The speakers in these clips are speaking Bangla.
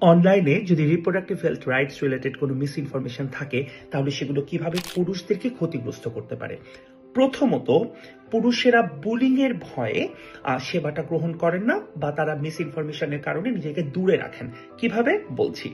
অনলাইনে যদি রিপ্রোডাক্টিভ হেলথ রাইটস রিলেটেড কোনো মিস ইনফরমেশন থাকে তাহলে সেগুলো কিভাবে পুরুষদেরকে ক্ষতিগ্রস্ত করতে পারে। প্রথমত, পুরুষেরা বুলিং এর ভয়ে সেবাটা গ্রহণ করেন না বা তারা মিস ইনফরমেশনের কারণে নিজেকে দূরে রাখেন। কিভাবে বলছি,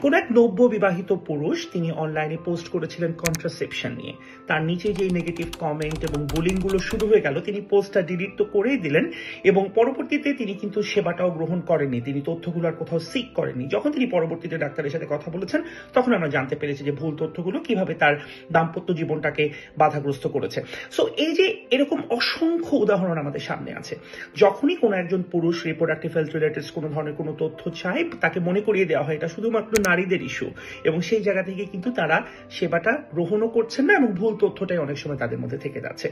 কোন এক নব্য বিবাহিত পুরুষ তিনি অনলাইনে পোস্ট করেছিলেন কন্ট্রাসেপশন নিয়ে। তার নিচে যে নেগেটিভ কমেন্ট এবং বুলিং গুলো শুরু হয়ে গেল, তিনি পোস্টটা ডিলিট তো করেই দিলেন এবং পরবর্তীতে তিনি কিন্তু সেবাটাও গ্রহণ করেননি, তিনি তথ্যগুলো আর কোথাও সিক করেননি। যখন তিনি পরবর্তীতে ডাক্তারের সাথে কথা বলেছেন তখন আমরা জানতে পেরেছি যে ভুল তথ্যগুলো কিভাবে তার দাম্পত্য জীবনটাকে বাধাগ্রস্ত করেছে। সো এই যে এরকম অসংখ্য উদাহরণ আমাদের সামনে আছে। যখনই কোনো একজন পুরুষ রিপ্রোডাক্টিভ হেলথ রিলেটেড কোনো ধরনের কোনো তথ্য চায়, তাকে মনে করিয়ে দেওয়া হয় এটা শুধুমাত্র নারীদের ইস্যু, এবং সেই জায়গা থেকে কিন্তু তারা সেবাটা গ্রহণও করছেন না এবং ভুল তথ্যটাই অনেক সময় তাদের মধ্যে থেকে যাচ্ছে।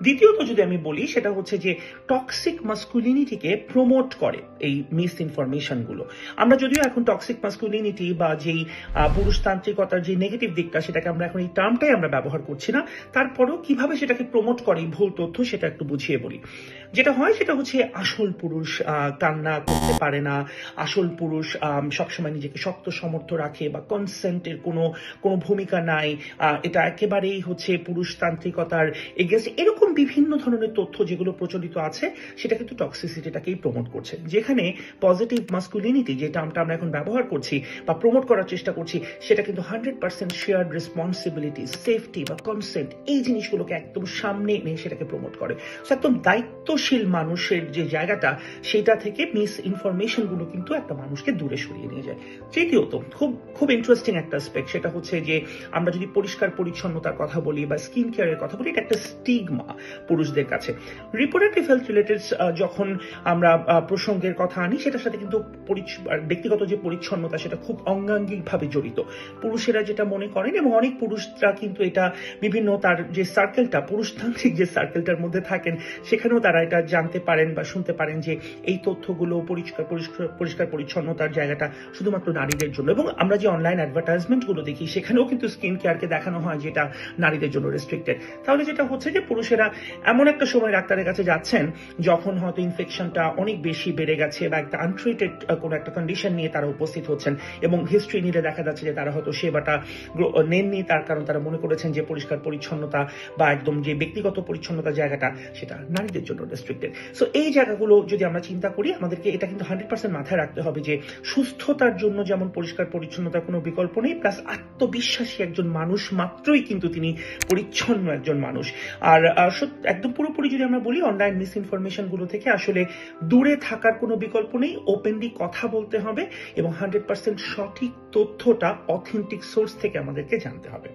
দ্বিতীয়ত যদি আমি বলি, সেটা হচ্ছে যে টক্সিক মাস্কুলিনিটিকে প্রমোট করে এই মিস ইনফরমেশন গুলো। আমরা যদিও এখন টক্সিক মাস্কুলিনিটি বা যেই পুরুষতান্ত্রিকতার যে নেগেটিভ দিকটা, সেটাকে আমরা এখন এই টার্মটাই আমরা ব্যবহার করছি না, তারপরেও কিভাবে সেটাকে প্রমোট করে এই ভুল তথ্য সেটা একটু বুঝিয়ে বলি। যেটা হয় সেটা হচ্ছে আসল পুরুষ কান্না করতে পারে না, আসল পুরুষ সবসময় নিজেকে শক্ত সমর্থ রাখে বা কনসেন্টের কোনো ভূমিকা নাই, এটা একেবারেই হচ্ছে পুরুষতান্ত্রিকতার এগেইনস্ট, এরকম বিভিন্ন ধরনের তথ্য যেগুলো প্রচলিত আছে সেটা কিন্তু টক্সিসিটিটাকেই প্রমোট করছে। যেখানে পজিটিভ মাস্কুলিনিটি যে টার্মটা আমরা এখন ব্যবহার করছি বা প্রমোট করার চেষ্টা করছি, সেটা কিন্তু 100% শেয়ার্ড রেসপন্সিবিলিটি, সেফটি বা কনসেন্ট, এই জিনিসগুলোকে একদম সামনে এনে সেটাকে প্রমোট করে। একদম দায়িত্বশীল মানুষের যে জায়গাটা, সেটা থেকে মিস ইনফরমেশন গুলো কিন্তু একটা মানুষকে দূরে সরিয়ে নিয়ে যায়। তৃতীয়ত, খুব ইন্টারেস্টিং একটা অ্যাসপেক্ট, সেটা হচ্ছে যে আমরা যদি পরিষ্কার পরিচ্ছন্নতার কথা বলি বা স্কিন কেয়ারের কথা বলি, এটা একটা স্টিগমা পুরুষদের কাছে। রিপ্রোডাক্টিভ হেলথ রিলেটেড যখন আমরা প্রসঙ্গের কথা আনি, সেটার সাথে কিন্তু ব্যক্তিগত যে পরিচ্ছন্নতা সেটা খুব অঙ্গাঙ্গিক ভাবে জড়িত। পুরুষেরা যেটা মনে করেন, এবং অনেক পুরুষরা কিন্তু এটা বিভিন্ন তার যে সার্কেলটা, পুরুষতান্ত্রিক যে সার্কেলটার মধ্যে থাকেন, সেখানেও তারা এটা জানতে পারেন বা শুনতে পারেন যে এই তথ্যগুলো পরিষ্কার পরিচ্ছন্নতার জায়গাটা শুধুমাত্র নারীদের জন্য। এবং আমরা যে অনলাইন অ্যাডভার্টাইজমেন্ট গুলো দেখি, সেখানেও কিন্তু স্কিন কেয়ারকে দেখানো হয় যেটা নারীদের জন্য রেস্ট্রিক্টেড। তাহলে যেটা হচ্ছে যে পুরুষেরা এমন একটা সময় ডাক্তারের কাছে যাচ্ছেন যখন হয়তো ইনফেকশনটা অনেক বেশি বেড়ে গেছে বা একটা আনট্রিটেড কোনো একটা কন্ডিশন নিয়ে তারা উপস্থিত হচ্ছেন, এবং হিস্ট্রি নিলে দেখা যাচ্ছে যে তারা হয়তো সেবাটা নেননি, তার কারণ তারা মনে করেছেন যে পরিষ্কার পরিচ্ছন্নতা বা একদম যে ব্যক্তিগত পরিচ্ছন্নতার জায়গাটা, সেটা নারীদের জন্য রেস্ট্রিক্টেড। সো এই জায়গাগুলো যদি আমরা চিন্তা করি, আমাদেরকে এটা কিন্তু 100% মাথায় রাখতে হবে যে সুস্থতার জন্য যেমন পরিষ্কার পরিচ্ছন্নতার কোনো বিকল্প নেই, প্লাস আত্মবিশ্বাসী একজন মানুষ মাত্রই কিন্তু তিনি পরিচ্ছন্ন একজন মানুষ। আর একদম পুরোপুরি যদি আমরা বলি, অনলাইন মিস ইনফরমেশন গুলো থেকে আসলে দূরে থাকার কোনো বিকল্প নেই, ওপেনলি কথা বলতে হবে এবং 100% সঠিক তথ্যটা অথেন্টিক সোর্স থেকে আমাদেরকে জানতে হবে।